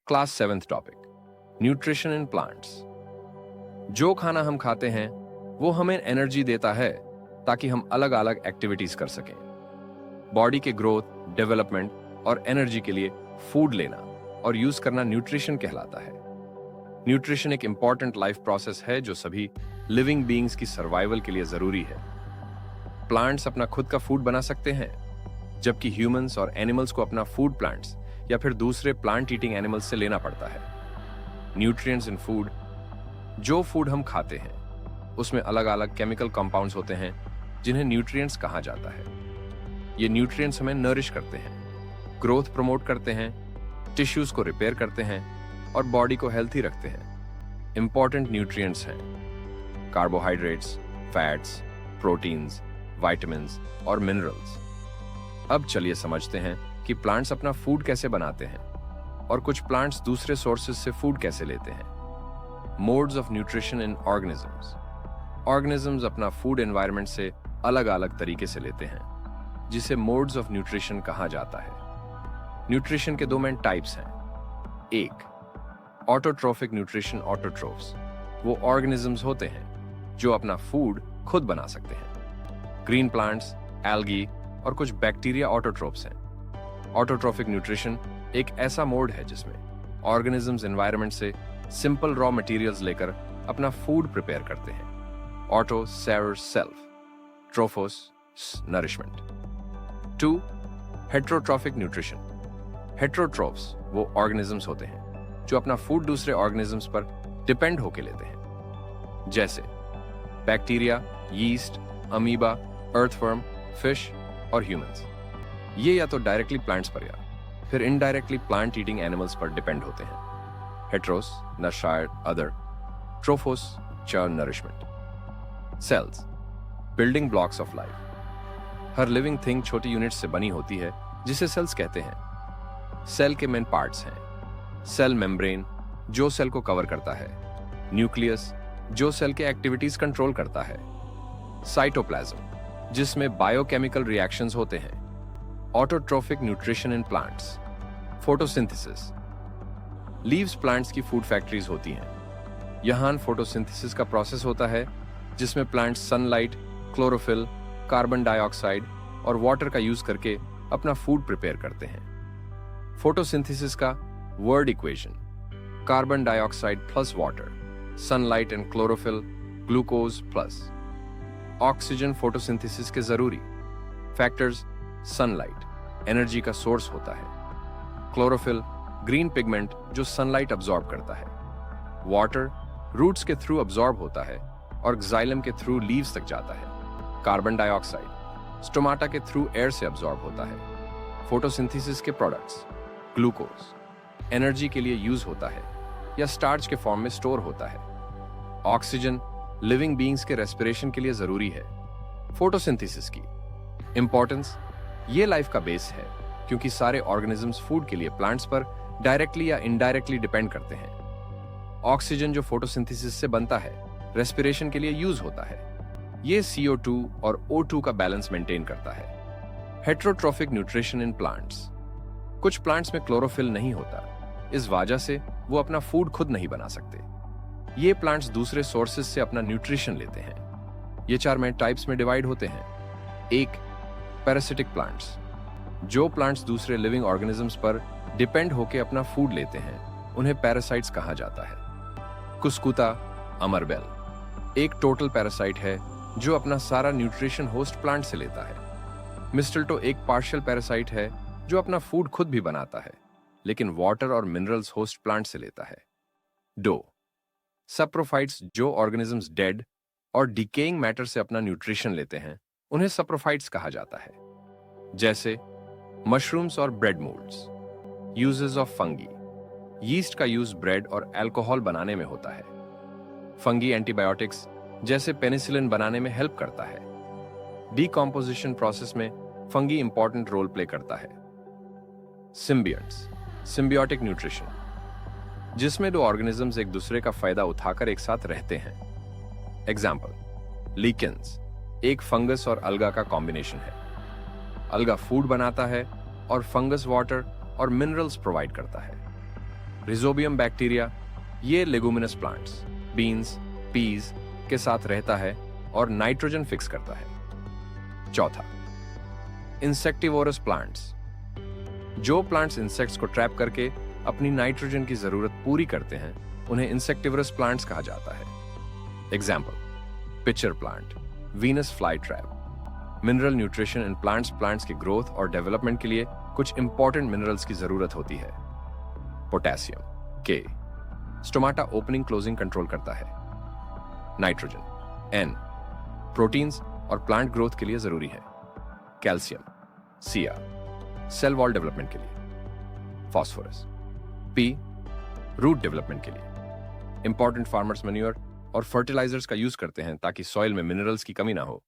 Class 7th topic, nutrition in plants. जो खाना हम खाते हैं वो हमें एनर्जी देता है ताकि हम अलग अलग एक्टिविटीज कर सकें। बॉडी के ग्रोथ, डेवलपमेंट और एनर्जी के लिए फूड लेना और यूज करना न्यूट्रिशन कहलाता है। न्यूट्रिशन एक इंपॉर्टेंट लाइफ प्रोसेस है जो सभी लिविंग बीइंग्स की सर्वाइवल के लिए जरूरी है। प्लांट्स अपना खुद का फूड बना सकते हैं, जबकि ह्यूमंस और एनिमल्स को अपना फूड प्लांट्स या फिर दूसरे प्लांट ईटिंग एनिमल्स से लेना पड़ता है। न्यूट्रिएंट्स इन फूड, जो फूड हम खाते हैं उसमें अलग अलग केमिकल कंपाउंड्स होते हैं जिन्हें न्यूट्रिएंट्स कहा जाता है। ये न्यूट्रिएंट्स हमें नरिश करते हैं, ग्रोथ प्रमोट करते हैं, टिश्यूज को रिपेयर करते हैं और बॉडी को हेल्थी रखते हैं। इंपॉर्टेंट न्यूट्रिएंट्स हैं कार्बोहाइड्रेट्स, फैट्स, प्रोटीन्स, विटामिन्स और मिनरल्स। अब चलिए समझते हैं कि प्लांट्स अपना फूड कैसे बनाते हैं और कुछ प्लांट्स दूसरे सोर्सेज से फूड कैसे लेते हैं। Modes of nutrition in organisms. Organisms अपना फूड एनवायरनमेंट से अलग अलग तरीके से लेते हैं, जिसे मोड्स ऑफ न्यूट्रिशन कहा जाता है। न्यूट्रिशन के दो मेन टाइप्स हैं। एक, ऑटोट्रोफिक न्यूट्रिशन। ऑटोट्रोफ्स वो ऑर्गेनिजम्स होते हैं जो अपना फूड खुद बना सकते हैं। ग्रीन प्लांट्स, एल्गी और कुछ बैक्टीरिया ऑटोट्रोफ्स हैं। ऑटोट्रोफिक न्यूट्रिशन एक ऐसा मोड है जिसमें ऑर्गेनिजम्स एनवायरनमेंट से सिंपल रॉ मटेरियल्स लेकर अपना फूड प्रिपेयर करते हैं। Auto serves self, trophos nourishment. 2, heterotrophic nutrition. Heterotrophs वो ऑर्गेनिजम्स होते हैं जो अपना फूड दूसरे ऑर्गेनिजम्स पर डिपेंड होकर लेते हैं, जैसे bacteria, yeast, amoeba, earthworm, fish और ह्यूमंस। ये या तो डायरेक्टली प्लांट्स पर या फिर इनडायरेक्टली प्लांट ईटिंग एनिमल्स पर डिपेंड होते हैं। हेट्रोस नर्चार्ड अदर, ट्रोफोस चार nourishment. Cells, building blocks of life. हर लिविंग थिंग छोटी यूनिट्स से बनी होती है जिसे सेल्स कहते हैं। सेल के मेन पार्ट्स हैं सेल मेम्ब्रेन, जो सेल को कवर करता है, न्यूक्लियस, जो सेल के एक्टिविटीज कंट्रोल करता है, साइटोप्लाज्म, जिसमें बायोकेमिकल रिएक्शंस होते हैं। Autotrophic nutrition in plants. Photosynthesis. Leaves plants की फूड फैक्ट्रीज होती हैं। यहां फोटोसिंथेसिस का प्रोसेस होता है जिसमें plants sunlight, chlorophyll, carbon dioxide और वाटर का यूज करके अपना फूड प्रिपेयर करते हैं। फोटोसिंथेसिस का word equation, carbon dioxide plus water, sunlight and chlorophyll, glucose plus oxygen. Photosynthesis के जरूरी फैक्टर्स, सनलाइट एनर्जी का सोर्स होता है, क्लोरोफिल ग्रीन पिगमेंट जो सनलाइट अब्सॉर्ब करता है, वाटर रूट्स के थ्रू अब्सॉर्ब होता है और एक्साइलम के थ्रू लीव्स तक जाता है, कार्बन डाइऑक्साइड स्टोमाटा के थ्रू एयर से अब्सॉर्ब होता है। फोटोसिंथेसिस के प्रोडक्ट्स, ग्लूकोज एनर्जी के लिए यूज होता है या स्टार्च के फॉर्म में स्टोर होता है। ऑक्सीजन लिविंग बीइंग्स के रेस्पिरेशन के लिए जरूरी है। फोटोसिंथेसिस की इंपॉर्टेंस, ये लाइफ का बेस है क्योंकि सारे ऑर्गेनिजम्स फूड के लिए प्लांट्स पर डायरेक्टली या इनडायरेक्टली डिपेंड करते हैं। ऑक्सीजन जो फोटोसिंथेसिस से बनता है रेस्पिरेशन के लिए यूज होता है। ये CO2 और O2 का बैलेंस मेंटेन करता है। Heterotrophic nutrition in plants. कुछ प्लांट्स में क्लोरोफिल नहीं होता, इस वजह से वो अपना फूड खुद नहीं बना सकते। ये प्लांट्स दूसरे सोर्सेज से अपना न्यूट्रिशन लेते हैं। ये 4 मेन टाइप्स में डिवाइड होते हैं। एक, पैरासिटिक प्लांट्स। जो प्लांट्स दूसरे लिविंग ऑर्गेनिजम्स पर डिपेंड होकर अपना फूड लेते हैं उन्हें पैरासाइट्स कहा जाता है। कुस्कुता अमरबेल एक टोटल पैरासाइट है जो अपना सारा न्यूट्रिशन होस्ट प्लांट से लेता है। मिस्टल्टो एक पार्शियल पैरासाइट है जो अपना फूड खुद भी बनाता है लेकिन वाटर और मिनरल्स होस्ट प्लांट से लेता है। डो सप्रोफाइट्स जो ऑर्गेनिजम्स डेड और डिकेइंग मैटर से अपना न्यूट्रिशन लेते हैं उन्हें सप्रोफाइट्स कहा जाता है, जैसे मशरूम्स और bread moulds. Uses of fungi. Yeast का यूज ब्रेड और अल्कोहल बनाने में होता है। फंगी एंटीबायोटिक्स जैसे पेनिसिलिन बनाने में हेल्प करता है। डीकॉम्पोजिशन प्रोसेस में फंगी इंपॉर्टेंट रोल प्ले करता है। सिम्बियंट्स सिम्बियोटिक न्यूट्रिशन, जिसमें 2 ऑर्गेनिजम्स एक दूसरे का फायदा उठाकर एक साथ रहते हैं। एग्जाम्पल, लिकेंस एक फंगस और अलगा का कॉम्बिनेशन है। अलगा फूड बनाता है और फंगस वाटर और मिनरल्स प्रोवाइड करता है। रिजोबियम बैक्टीरिया, ये लेगुमिनस प्लांट्स, बीन्स, पीज के साथ रहता है और नाइट्रोजन फिक्स करता है। चौथा, इंसेक्टिवोरस प्लांट्स, जो प्लांट्स इंसेक्ट्स को ट्रैप करके अपनी नाइट्रोजन की जरूरत पूरी करते हैं उन्हें इंसेक्टिवरस प्लांट्स कहा जाता है। Example, pitcher plant, Venus fly trap. Mineral nutrition in plants की ग्रोथ और डेवलपमेंट के लिए कुछ इंपॉर्टेंट मिनरल्स की जरूरत होती है। पोटेशियम, के, स्टोमाटा ओपनिंग क्लोजिंग कंट्रोल करता है। नाइट्रोजन, एन, प्रोटीन्स और प्लांट ग्रोथ के लिए जरूरी है। कैल्शियम, सिया, सेल वॉल डेवलपमेंट के लिए। फास्फोरस, पी, रूट डेवलपमेंट के लिए। इंपॉर्टेंट फार्मर्स मैन्योर और फर्टिलाइजर्स का यूज करते हैं ताकि सॉइल में मिनरल्स की कमी ना हो।